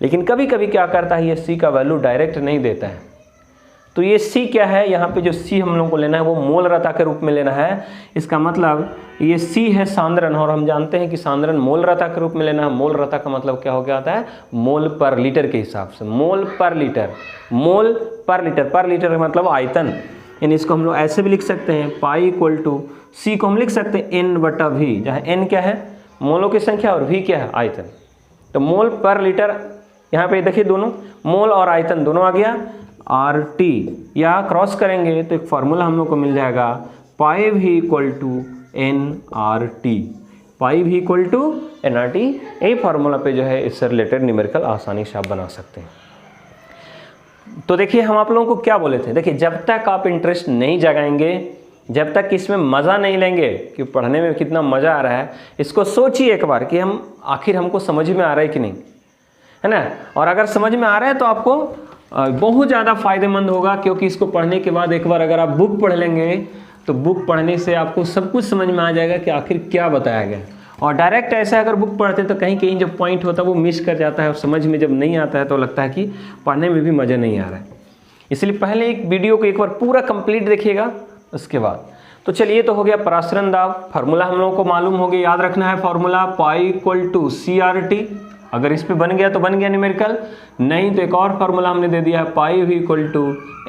लेकिन कभी कभी क्या करता है, ये सी का वैल्यू डायरेक्ट नहीं देता है। तो ये सी क्या है, यहाँ पे जो सी हम लोग को लेना है वो मोल रता के रूप में लेना है। इसका मतलब ये सी है सांद्रण, और हम जानते हैं कि सांद्रण मोल रता के रूप में लेना है। मोल रता का मतलब क्या हो गया होता है? मोल पर लीटर के हिसाब से, मोल पर लीटर, मोल पर लीटर, पर लीटर का मतलब आयतन। यानी इसको हम लोग ऐसे भी लिख सकते हैं, पाई इक्वल टू सी को हम लिख सकते हैं एन बटा वी, जहाँ एन क्या है? मोलों की संख्या, और वी क्या है? आयतन। तो मोल पर लीटर, यहाँ पे देखिए दोनों मोल और आयतन दोनों आ गया, आर टी, या क्रॉस करेंगे तो एक फार्मूला हम लोग को मिल जाएगा, पाई भी equal to N R T. Pi भी equal to N R T. यही फार्मूला पे जो है इससे रिलेटेड न्यूमेरिकल आसानी से आप बना सकते हैं। तो देखिए, हम आप लोगों को क्या बोले थे, देखिए जब तक आप इंटरेस्ट नहीं जगाएंगे, जब तक इसमें मज़ा नहीं लेंगे कि पढ़ने में कितना मज़ा आ रहा है, इसको सोचिए एक बार कि हम आखिर हमको समझ में आ रहा है कि नहीं, है ना। और अगर समझ में आ रहा है तो आपको बहुत ज़्यादा फायदेमंद होगा, क्योंकि इसको पढ़ने के बाद एक बार अगर आप बुक पढ़ लेंगे तो बुक पढ़ने से आपको सब कुछ समझ में आ जाएगा कि आखिर क्या बताया गया। और डायरेक्ट ऐसे अगर बुक पढ़ते हैं तो कहीं कहीं जो पॉइंट होता है वो मिस कर जाता है और समझ में जब नहीं आता है तो लगता है कि पढ़ने में भी मज़ा नहीं आ रहा है। इसलिए पहले एक वीडियो को एक बार पूरा कंप्लीट देखिएगा उसके बाद। तो चलिए, तो हो गया परासरण दाब। फार्मूला हम लोगों को मालूम हो गया, याद रखना है फार्मूला पाई = CRT। अगर इस पे बन गया तो बन गया न्यूमेरिकल, नहीं तो एक और फार्मूला हमने दे दिया है पाई =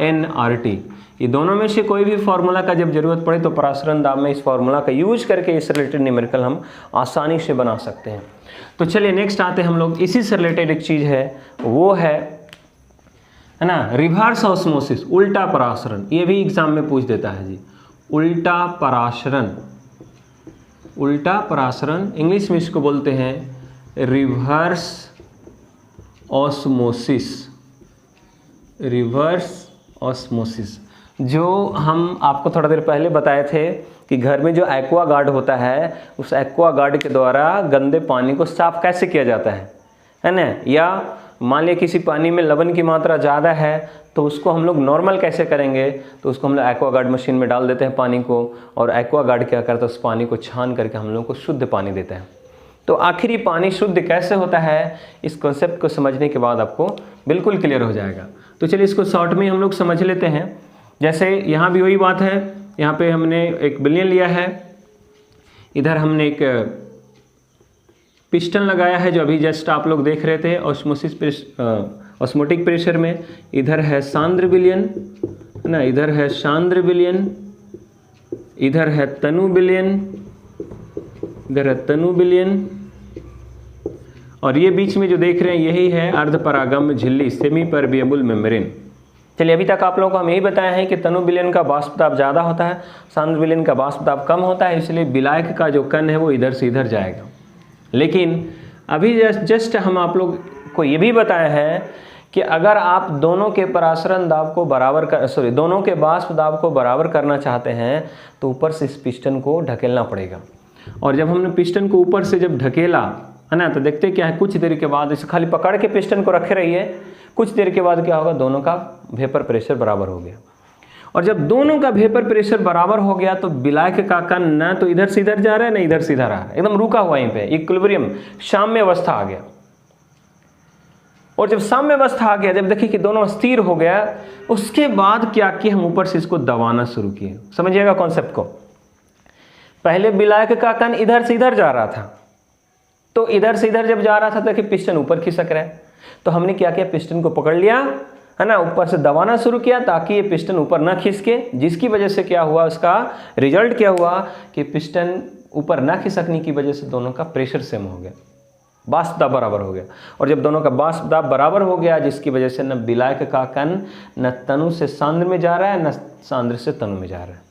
nRT। ये दोनों में से कोई भी फार्मूला का जब जरूरत पड़े तो परासरण दाब में इस फार्मूला का यूज करके इस रिलेटेड न्यूमेरिकल हम आसानी से बना सकते हैं। तो चलिए नेक्स्ट आते हैं हम लोग, इसी से रिलेटेड एक चीज़ है, वो है ना रिवर्स ऑस्मोसिस, उल्टा परासरण। ये भी एग्जाम में पूछ देता है जी, उल्टा परासरण। उल्टा परासरण इंग्लिश में इसको बोलते हैं रिवर्स ऑस्मोसिस। रिवर्स ऑस्मोसिस जो हम आपको थोड़ा देर पहले बताए थे कि घर में जो एक्वा गार्ड होता है, उस एक्वा गार्ड के द्वारा गंदे पानी को साफ कैसे किया जाता है ना। या मान लिया किसी पानी में लवण की मात्रा ज़्यादा है तो उसको हम लोग नॉर्मल कैसे करेंगे, तो उसको हम लोग एक्वा गार्ड मशीन में डाल देते हैं पानी को, और एक्वा गार्ड क्या करता है उस पानी को छान करके हम लोग को शुद्ध पानी देता है। तो आखिर ये पानी शुद्ध कैसे होता है, इस कॉन्सेप्ट को समझने के बाद आपको बिल्कुल क्लियर हो जाएगा। तो चलिए इसको शॉर्ट में हम लोग समझ लेते हैं। जैसे यहाँ भी वही बात है, यहाँ पे हमने एक बिलियन लिया है, इधर हमने एक पिस्टन लगाया है जो अभी जस्ट आप लोग देख रहे थे ऑस्मोटिक प्रेशर में। इधर है सांद्र विलयन है ना, इधर है सांद्र विलयन, इधर है तनु विलयन, इधर है तनु विलयन, और ये बीच में जो देख रहे हैं यही है अर्धपरागम झिल्ली, सेमी परमिएबल मेम्ब्रेन। चलिए अभी तक आप लोगों को हम यही बताया है कि तनु विलयन का वाष्प दाब ज़्यादा होता है, सांद्र विलयन का वाष्प दाब कम होता है, इसलिए विलायक का जो कण है वो इधर से इधर जाएगा। लेकिन अभी जस्ट हम आप लोग को ये भी बताया है कि अगर आप दोनों के परासरण दाब को बराबर दोनों के वाष्प दाब को बराबर करना चाहते हैं तो ऊपर से इस पिस्टन को ढकेलना पड़ेगा। और जब हमने पिस्टन को ऊपर से जब ढकेला है ना, तो देखते क्या है, कुछ देर के बाद इसे खाली पकड़ के पिस्टन को रखे रहिए, कुछ देर के बाद क्या होगा, दोनों का वेपर प्रेशर बराबर हो गया। और जब दोनों का वेपर प्रेशर बराबर हो गया तो विलायक का कण न तो इधर से इधर जा रहा है, न इधर से इधर आ रहा है, एकदम रुका हुआ यहीं पे, इक्विलिब्रियम, साम्य अवस्था आ गया। और जब साम्य अवस्था आ गया, जब देखिए कि दोनों स्थिर हो गया, उसके बाद क्या किया, हम ऊपर से इसको दबाना शुरू किए। समझिएगा कॉन्सेप्ट को। पहले विलायक का कण इधर से इधर जा रहा था, तो इधर से इधर जब जा रहा था तो देखिए पिस्टन ऊपर खिसक रहा है, तो हमने क्या किया, पिस्टन को पकड़ लिया है ना, ऊपर से दबाना शुरू किया ताकि ये पिस्टन ऊपर ना खिसके, जिसकी वजह से क्या हुआ, उसका रिजल्ट क्या हुआ कि पिस्टन ऊपर ना खिसकने की वजह से दोनों का प्रेशर सेम हो गया, वाष्प दाब बराबर हो गया। और जब दोनों का वाष्प दाब बराबर हो गया, जिसकी वजह से न विलायक का कण न तनु से सांद्र में जा रहा है, न सांद्र से तनु में जा रहा है।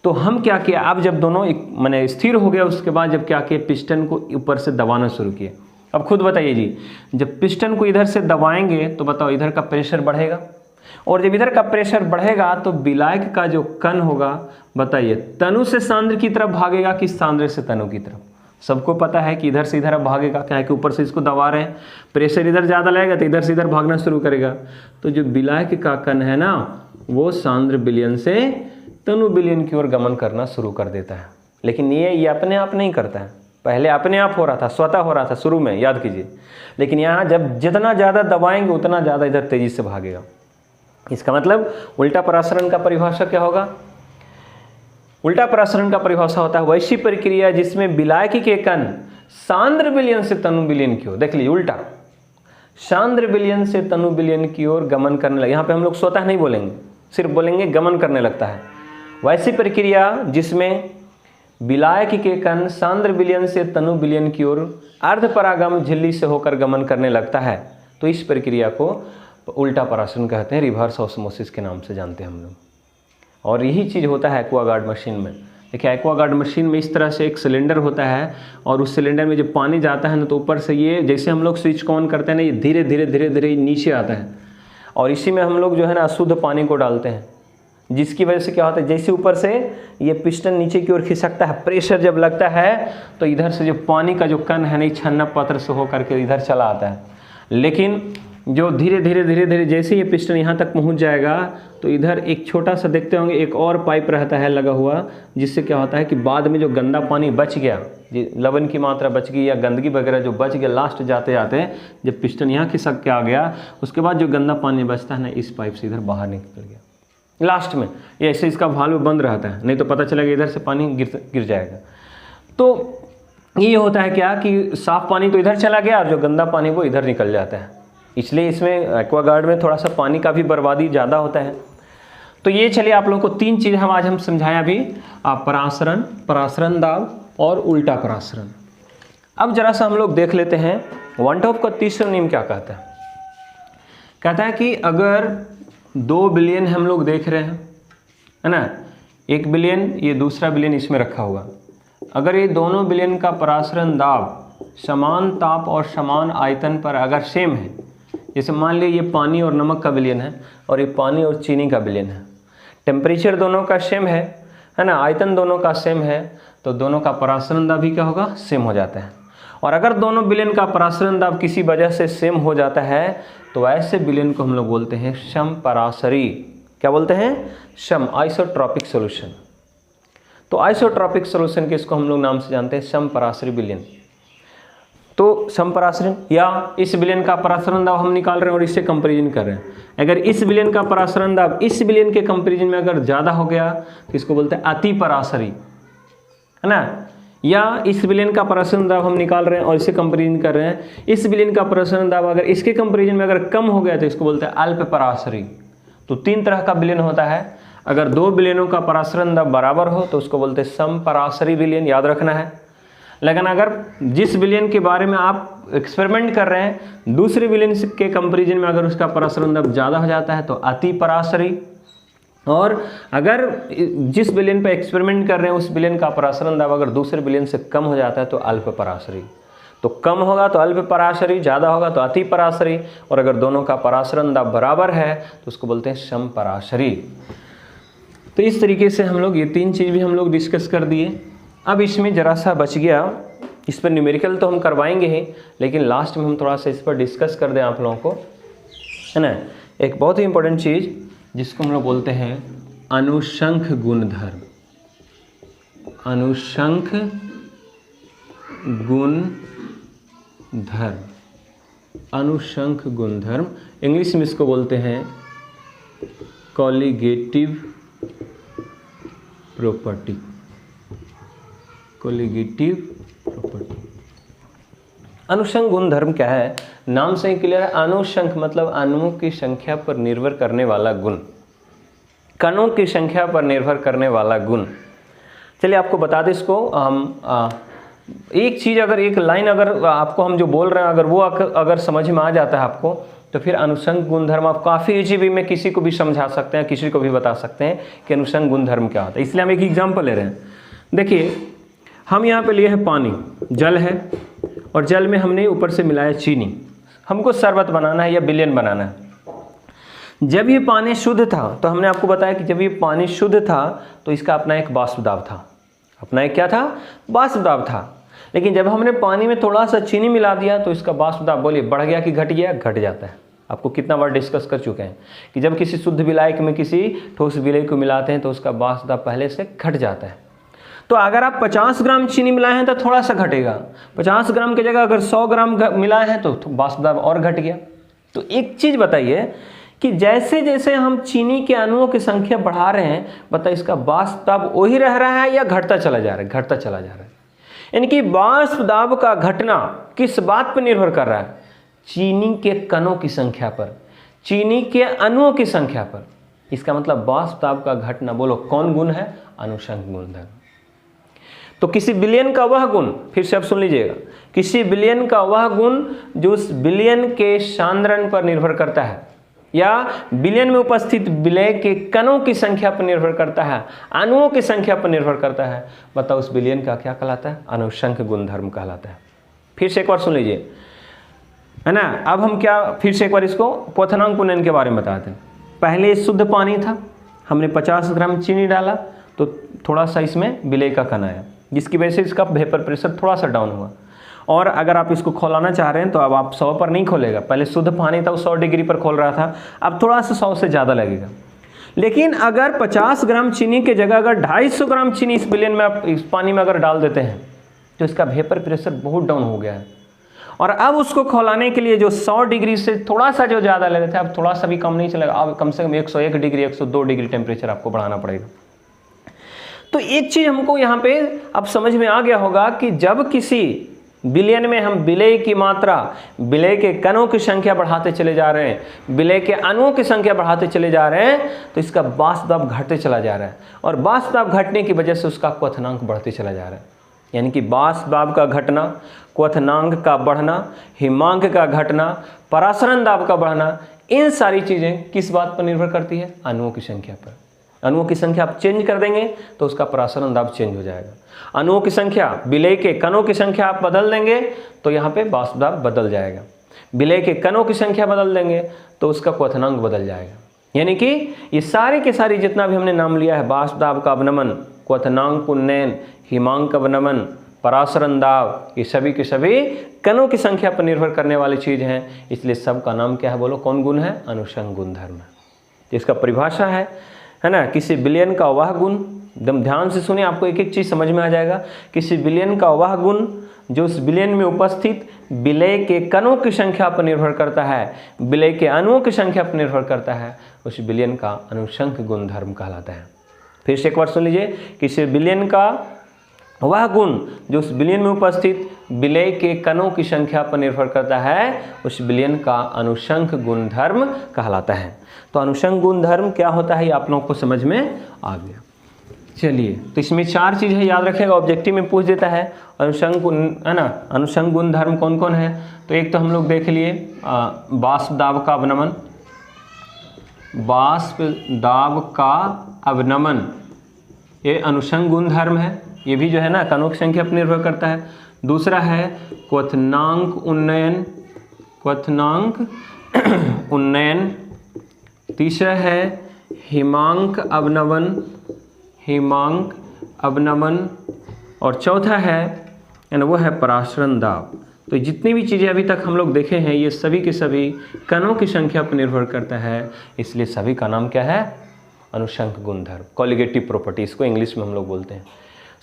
तो हम क्या किया, अब जब दोनों माने स्थिर हो गया, उसके बाद जब क्या किया, पिस्टन को ऊपर से दबाना शुरू किया। अब खुद बताइए जी, जब पिस्टन को इधर से दबाएंगे तो बताओ इधर का प्रेशर बढ़ेगा, और जब इधर का प्रेशर बढ़ेगा तो विलायक का जो कण होगा, बताइए तनु से सांद्र की तरफ भागेगा कि सांद्र से तनु की तरफ। सबको पता है कि इधर से इधर अब भागेगा, क्या है कि ऊपर से इसको दबा रहे हैं, प्रेशर इधर ज़्यादा लगेगा तो इधर से इधर भागना शुरू करेगा। तो जो विलायक का कण है ना, वो सांद्र विलयन से तनु विलयन की ओर गमन करना शुरू कर देता है। लेकिन ये अपने आप नहीं करता है, पहले अपने आप हो रहा था, स्वतः हो रहा था शुरू में, याद कीजिए। लेकिन यहाँ जब जितना ज़्यादा दबाएंगे उतना ज़्यादा इधर तेज़ी से भागेगा। इसका मतलब उल्टा परासरण का परिभाषा क्या होगा, उल्टा परासरण का परिभाषा होता है वैसी प्रक्रिया जिसमें विलायकी के कण सांद्र विलयन से तनु विलयन की ओर, देख लीजिए उल्टा, सांद्र विलयन से तनु विलयन की ओर गमन करने लगे। यहाँ पे हम लोग स्वतः नहीं बोलेंगे, सिर्फ बोलेंगे गमन करने लगता है। वैसी प्रक्रिया जिसमें विलायक के कण सांद्र विलयन से तनु विलयन की ओर अर्धपरागम झिल्ली से होकर गमन करने लगता है, तो इस प्रक्रिया को उल्टा परासरण कहते हैं, रिवर्स ऑस्मोसिस के नाम से जानते हैं हम लोग। और यही चीज़ होता है एक्वागार्ड मशीन में। देखिए एक्वागार्ड मशीन में इस तरह से एक सिलेंडर होता है, और उस सिलेंडर में जब पानी जाता है ना, तो ऊपर से ये जैसे हम लोग स्विच ऑन करते हैं ना, ये धीरे धीरे धीरे धीरे नीचे आता है, और इसी में हम लोग जो है ना अशुद्ध पानी को डालते हैं, जिसकी वजह से क्या होता है, जैसे ऊपर से ये पिस्टन नीचे की ओर खिसकता है, प्रेशर जब लगता है तो इधर से जो पानी का जो कण है नहीं, छन्ना पत्र से होकर के इधर चला आता है। लेकिन जो धीरे धीरे जैसे ये पिस्टन यहाँ तक पहुँच जाएगा तो इधर एक छोटा सा देखते होंगे एक और पाइप रहता है लगा हुआ, जिससे क्या होता है कि बाद में जो गंदा पानी बच गया, लवण की मात्रा बच गई या गंदगी वगैरह जो बच गया, लास्ट जाते जाते जब पिस्टन यहाँ खिसक के आ गया, उसके बाद जो गंदा पानी बचता है ना, इस पाइप से इधर बाहर निकल गया लास्ट में। ये ऐसे इसका वाल्व बंद रहता है, नहीं तो पता चलेगा इधर से पानी गिर जाएगा। तो ये होता है क्या कि साफ़ पानी तो इधर चला गया और जो गंदा पानी वो इधर निकल जाता है, इसलिए इसमें एक्वागार्ड में थोड़ा सा पानी का भी बर्बादी ज़्यादा होता है। तो ये चलिए आप लोगों को 3 चीज़ आज हम समझाया अभी, परासरण, परासरण दाब और उल्टा परासरण। अब जरा सा हम लोग देख लेते हैं वन टॉप का तीसरा नियम क्या कहता है। कहता है कि अगर 2 बिलियन हम लोग देख रहे हैं, है ना, 1 बिलियन ये दूसरा बिलियन इसमें रखा हुआ, अगर ये दोनों बिलियन का परासरण दाब समान ताप और समान आयतन पर अगर सेम है, जैसे मान लीजिए ये पानी और नमक का बिलियन है और ये पानी और चीनी का बिलियन है, टेम्परेचर दोनों का सेम है ना, आयतन दोनों का सेम है, तो दोनों का परासरण दाब भी क्या होगा, सेम हो जाता है। और अगर दोनों बिलियन का परासरण दाब किसी वजह से सेम हो जाता है तो ऐसे बिलियन को हम लोग बोलते हैं समपरासरी। क्या बोलते हैं, सम, आइसोट्रॉपिक सॉल्यूशन। तो आइसोट्रॉपिक सॉल्यूशन के इसको हम लोग नाम से जानते हैं समपरासरी बिलियन। तो समपरासरण, या इस बिलियन का परासरण दाब हम निकाल रहे हैं और इससे कंपैरिजन कर रहे हैं, अगर इस बिलियन का परासरण दाब इस बिलियन के कंपैरिजन में अगर ज़्यादा हो गया तो इसको बोलते हैं अति परासरी, है ना। या इस बिलियन का परासरण दाब हम निकाल रहे हैं और इससे कंपैरिजन कर रहे हैं, इस बिलियन का परासरण दाब अगर इसके कंपैरिजन में अगर कम हो गया तो इसको बोलते हैं अल्प परासरी। तो 3 तरह का बिलियन होता है, अगर 2 बिलियनों का परासरण दाब बराबर हो तो उसको बोलते हैं समपरासरी बिलियन, याद रखना है। लेकिन अगर जिस बिलियन के बारे में आप एक्सपेरिमेंट कर रहे हैं दूसरे बिलियन के कंपैरिजन में अगर उसका परासरण दाब ज़्यादा हो जाता है तो अति परासरी, और अगर जिस बिलियन पर एक्सपेरिमेंट कर रहे हैं उस बिलियन का परासरण दाब अगर दूसरे बिलियन से कम हो जाता है तो अल्प परासरी। तो कम होगा तो अल्प परासरी, ज़्यादा होगा तो अति परासरी, और अगर दोनों का परासरण दाब बराबर है तो उसको बोलते हैं समपरासरी। तो इस तरीके से हम लोग ये 3 चीज़ भी हम लोग डिस्कस कर दिए। अब इसमें ज़रा सा बच गया, इस पर न्यूमेरिकल तो हम करवाएंगे ही, लेकिन लास्ट में हम थोड़ा सा इस पर डिस्कस कर दें आप लोगों को, है ना। एक बहुत ही इंपॉर्टेंट चीज़ जिसको हम लोग बोलते हैं अनुशंख गुणधर्म। अनुशंख गुणधर्म, अनुशंख गुणधर्म, इंग्लिश में इसको बोलते हैं कॉलिगेटिव प्रॉपर्टी। कॉलिगेटिव प्रॉपर्टी, अनुशंख गुणधर्म क्या है, नाम से ही क्लियर है। अनुशंख मतलब अणुओं की संख्या पर निर्भर करने वाला गुण, कणों की संख्या पर निर्भर करने वाला गुण। चलिए आपको बता दें इसको हम एक चीज़, अगर एक लाइन अगर आपको हम जो बोल रहे हैं अगर वो अगर समझ में आ जाता है आपको, तो फिर अनुशंख गुणधर्म आप काफ़ी इजी वे में किसी को भी समझा सकते हैं, किसी को भी बता सकते हैं कि अनुशंख गुणधर्म क्या होता है। इसलिए हम एक एग्जाम्पल ले रहे हैं। देखिए हम यहाँ पे लिए हैं पानी, जल है, और जल में हमने ऊपर से मिलाया चीनी, हमको शरबत बनाना है या बिलियन बनाना है। जब ये पानी शुद्ध था तो हमने आपको बताया कि जब ये पानी शुद्ध था तो इसका अपना एक वाष्प दाब था, अपना एक क्या था, वाष्प दाब था। लेकिन जब हमने पानी में थोड़ा सा चीनी मिला दिया तो इसका वाष्प दाब बोलिए बढ़ गया कि घट गया, घट जाता है। आपको कितना बार डिस्कस कर चुके हैं कि जब किसी शुद्ध विलायक में किसी ठोस विलायक को मिलाते हैं तो उसका वाष्प दाब पहले से घट जाता है। तो अगर आप 50 ग्राम चीनी मिलाए हैं तो थोड़ा सा घटेगा, 50 ग्राम की जगह अगर 100 ग्राम मिलाए हैं तो वाष्प दाब और घट गया। तो एक चीज़ बताइए कि जैसे जैसे हम चीनी के अणुओं की संख्या बढ़ा रहे हैं, बताइए इसका वाष्प दाब वही रह रहा है या घटता चला जा रहा है, घटता चला जा रहा है। यानी कि वाष्प दाब का घटना किस बात पर निर्भर कर रहा है, चीनी के कणों की संख्या पर, चीनी के अणुओं की संख्या पर। इसका मतलब वाष्प दाब का घटना, बोलो कौन गुण है, अनुशंख गुणधर्म। तो किसी बिलियन का वह गुण, फिर से आप सुन लीजिएगा, किसी बिलियन का वह गुण जो उस बिलियन के सांद्रण पर निर्भर करता है या बिलियन में उपस्थित विलय के कणों की संख्या पर निर्भर करता है, अणुओं की संख्या पर निर्भर करता है, बताओ उस बिलियन का क्या कहलाता है, अनुशंख गुणधर्म कहलाता है। फिर से एक बार सुन लीजिए, है ना। अब हम क्या, फिर से एक बार इसको क्वथनांक पुनर्जनन के बारे में बताते हैं। पहले शुद्ध पानी था, हमने 50 ग्राम चीनी डाला तो थोड़ा सा इसमें विलय का कण आया, जिसकी वजह से इसका वेपर प्रेशर थोड़ा सा डाउन हुआ, और अगर आप इसको खोलाना चाह रहे हैं तो अब आप 100 पर नहीं खोलेगा, पहले शुद्ध पानी था वो 100 डिग्री पर खोल रहा था, अब थोड़ा सा 100 से ज़्यादा लगेगा। लेकिन अगर 50 ग्राम चीनी की जगह अगर 250 ग्राम चीनी इस बिलियन में आप इस पानी में अगर डाल देते हैं तो इसका वेपर प्रेशर बहुत डाउन हो गया है। और अब उसको खौलाने के लिए जो 100 डिग्री से थोड़ा सा जो ज़्यादा ले रहे थे, अब थोड़ा सा भी कम नहीं चलेगा, अब कम से कम 101 डिग्री 102 डिग्री टेम्परेचर आपको बढ़ाना पड़ेगा। तो एक चीज़ हमको यहाँ पे अब समझ में आ गया होगा कि जब किसी बिलियन में हम विलय की मात्रा, विलय के कणों की संख्या बढ़ाते चले जा रहे हैं, विलय के अणुओं की संख्या बढ़ाते चले जा रहे हैं, तो इसका वाष्प दाब घटते चला जा रहा है। और वाष्प दाब घटने की वजह से उसका क्वथनांक बढ़ते चला जा रहा है। यानी कि वाष्प दाब का घटना, क्वथनांक का बढ़ना, हिमांक का घटना, परासरण दाब का बढ़ना, इन सारी चीज़ें किस बात पर निर्भर करती है? अणुओं की संख्या पर। अणुओं की संख्या आप चेंज कर देंगे तो उसका परासरण दाब चेंज हो जाएगा। अणुओं की संख्या, विलय के कणों की संख्या आप बदल देंगे तो यहाँ पे वाष्प दाब बदल जाएगा। विलय के कणों की संख्या बदल देंगे तो उसका क्वथनांक बदल जाएगा। यानी कि ये सारी के सारी जितना भी हमने नाम लिया है, वाष्प दाब का अवनमन, क्वथनांक उन्नयन, हिमांक अवनमन, परासरण दाब, ये सभी के सभी कणों की संख्या पर निर्भर करने वाली चीज़ हैं। इसलिए सब का नाम क्या है? बोलो, कौन गुण है? अनुषंग गुणधर्म। इसका परिभाषा है ना, किसी बिलियन का वह गुण, एकदम ध्यान से सुनिए, आपको एक एक चीज़ समझ में आ जाएगा। किसी बिलियन का वह गुण जो उस बिलियन में उपस्थित विलय के कणों की संख्या पर निर्भर करता है, विलय के अणुओं की संख्या पर निर्भर करता है, उस बिलियन का अनुषंग गुणधर्म कहलाता है। फिर से एक बार सुन लीजिए, किसी बिलियन का वह गुण जो उस बिलियन में उपस्थित विलय के कणों की संख्या पर निर्भर करता है, उस बिलियन का अनुषंग गुणधर्म कहलाता है। तो अनुषंग गुणधर्म क्या होता है ये आप लोगों को समझ में आ गया। चलिए, तो इसमें 4 चीज़ है, याद रखिएगा, ऑब्जेक्टिव में पूछ देता है। अनुषंग गुण है ना, अनुषंग गुणधर्म कौन कौन है? तो एक तो हम लोग देख लिए वाष्प दाब का अवनमन, वाष्प दाब का अवनमन ये अनुषंग गुणधर्म है। ये भी जो है ना कणों की संख्या पर निर्भर करता है। दूसरा है क्वथनांक उन्नयन, क्वथनांक उन्नयन। तीसरा है हिमांक अवनमन, हिमांक अवनमन। और चौथा है वो है परासरण दाब। तो जितनी भी चीज़ें अभी तक हम लोग देखे हैं ये सभी के सभी कणों की संख्या पर निर्भर करता है। इसलिए सभी का नाम क्या है? अनुषंग गुणधर्म, कॉलिगेटिव प्रॉपर्टी इसको इंग्लिश में हम लोग बोलते हैं।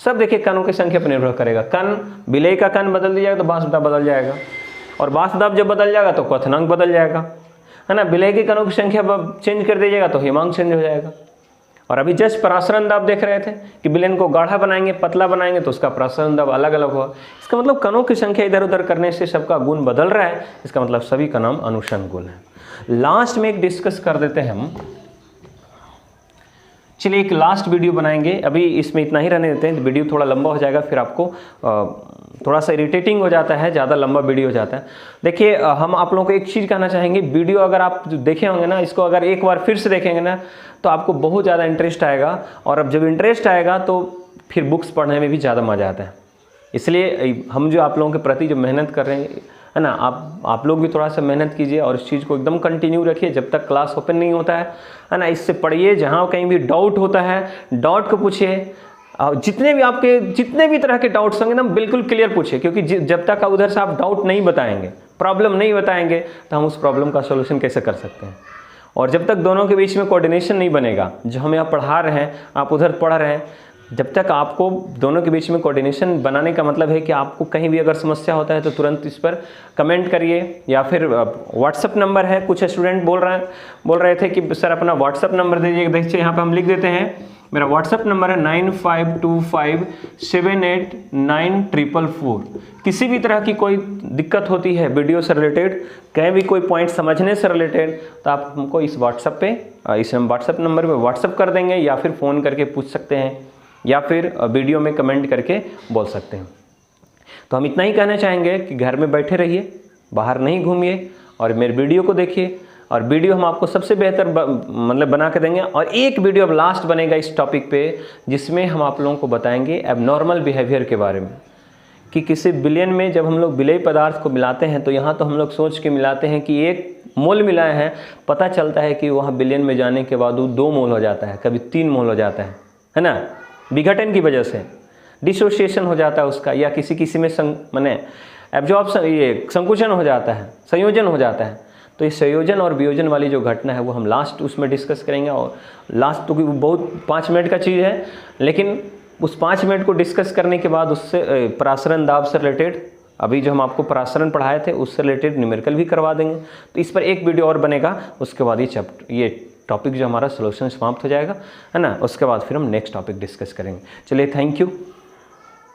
सब देखिए कणों की संख्या पर निर्भर करेगा। कण, विलय का कण बदल दिया जाएगा तो वाष्प दाब बदल जाएगा, और वाष्प दाब जब बदल जाएगा तो क्वथनांक बदल जाएगा, है ना। विलय के कणों की संख्या चेंज कर दीजिएगा तो हिमांक चेंज हो जाएगा। और अभी जस्ट परासरण दाब देख रहे थे कि विलयन को गाढ़ा बनाएंगे, पतला बनाएंगे तो उसका परासरण दाब अलग अलग होगा। इसका मतलब कणों की संख्या इधर उधर करने से सबका गुण बदल रहा है, इसका मतलब सभी का नाम अनुषंग गुण है। लास्ट में एक डिस्कस कर देते हैं हम। चलिए एक लास्ट वीडियो बनाएंगे, अभी इसमें इतना ही रहने देते हैं, तो वीडियो थोड़ा लंबा हो जाएगा, फिर आपको थोड़ा सा इरिटेटिंग हो जाता है, ज़्यादा लंबा वीडियो हो जाता है। देखिए हम आप लोगों को एक चीज़ कहना चाहेंगे, वीडियो अगर आप देखे होंगे ना, इसको अगर एक बार फिर से देखेंगे ना तो आपको बहुत ज़्यादा इंटरेस्ट आएगा, और अब जब इंटरेस्ट आएगा तो फिर बुक्स पढ़ने में भी ज़्यादा मज़ा आता है। इसलिए हम जो आप लोगों के प्रति जो मेहनत कर रहे हैं, है ना, आप लोग भी थोड़ा सा मेहनत कीजिए और इस चीज़ को एकदम कंटिन्यू रखिए जब तक क्लास ओपन नहीं होता है ना। इससे पढ़िए, जहाँ कहीं भी डाउट होता है डाउट को पूछिए, और जितने भी तरह के डाउट्स होंगे ना बिल्कुल क्लियर पूछिए, क्योंकि जब तक उधर से आप डाउट नहीं बताएंगे, प्रॉब्लम नहीं बताएंगे, तो हम उस प्रॉब्लम का सोल्यूशन कैसे कर सकते हैं। और जब तक दोनों के बीच में कोऑर्डिनेशन नहीं बनेगा, जो हम यहाँ पढ़ा रहे हैं आप उधर पढ़ रहे हैं, जब तक आपको दोनों के बीच में कोऑर्डिनेशन बनाने का मतलब है कि आपको कहीं भी अगर समस्या होता है तो तुरंत इस पर कमेंट करिए, या फिर व्हाट्सअप नंबर है। कुछ स्टूडेंट बोल रहे थे कि सर अपना व्हाट्सअप नंबर दीजिए। देखिए यहाँ पे हम लिख देते हैं, मेरा व्हाट्सअप नंबर है 9525789444। किसी भी तरह की कोई दिक्कत होती है वीडियो से रिलेटेड, कहीं भी कोई पॉइंट समझने से रिलेटेड, तो आप हमको इस व्हाट्सअप पे, इस व्हाट्सअप नंबर पे व्हाट्सअप कर देंगे, या फिर फ़ोन करके पूछ सकते हैं, या फिर वीडियो में कमेंट करके बोल सकते हैं। तो हम इतना ही कहना चाहेंगे कि घर में बैठे रहिए, बाहर नहीं घूमिए, और मेरे वीडियो को देखिए, और वीडियो हम आपको सबसे बेहतर मतलब बना के देंगे। और एक वीडियो अब लास्ट बनेगा इस टॉपिक पे, जिसमें हम आप लोगों को बताएंगे एबनॉर्मल बिहेवियर के बारे में, कि किसी बिलियन में जब हम लोग विलयी पदार्थ को मिलाते हैं तो यहाँ तो हम लोग सोच के मिलाते हैं कि 1 मोल मिलाए हैं, पता चलता है कि वहाँ बिलियन में जाने के बाद वो 2 मोल हो जाता है, कभी 3 मोल हो जाता है ना, विघटन की वजह से डिसोसिएशन हो जाता है उसका, या किसी में माने एब्जॉर्प्शन, ये संकुचन हो जाता है, संयोजन हो जाता है। तो ये संयोजन और वियोजन वाली जो घटना है वो हम लास्ट उसमें डिस्कस करेंगे। और लास्ट तो बहुत 5 मिनट का चीज़ है, लेकिन उस 5 मिनट को डिस्कस करने के बाद उससे परासरण दाब से रिलेटेड, अभी जो हम आपको परासरण पढ़ाए थे उससे रिलेटेड न्यूमेरिकल भी करवा देंगे। तो इस पर एक वीडियो और बनेगा, उसके बाद ये टॉपिक जो हमारा सोल्यूशन समाप्त हो जाएगा, है ना। उसके बाद फिर हम नेक्स्ट टॉपिक डिस्कस करेंगे। चलिए, थैंक यू।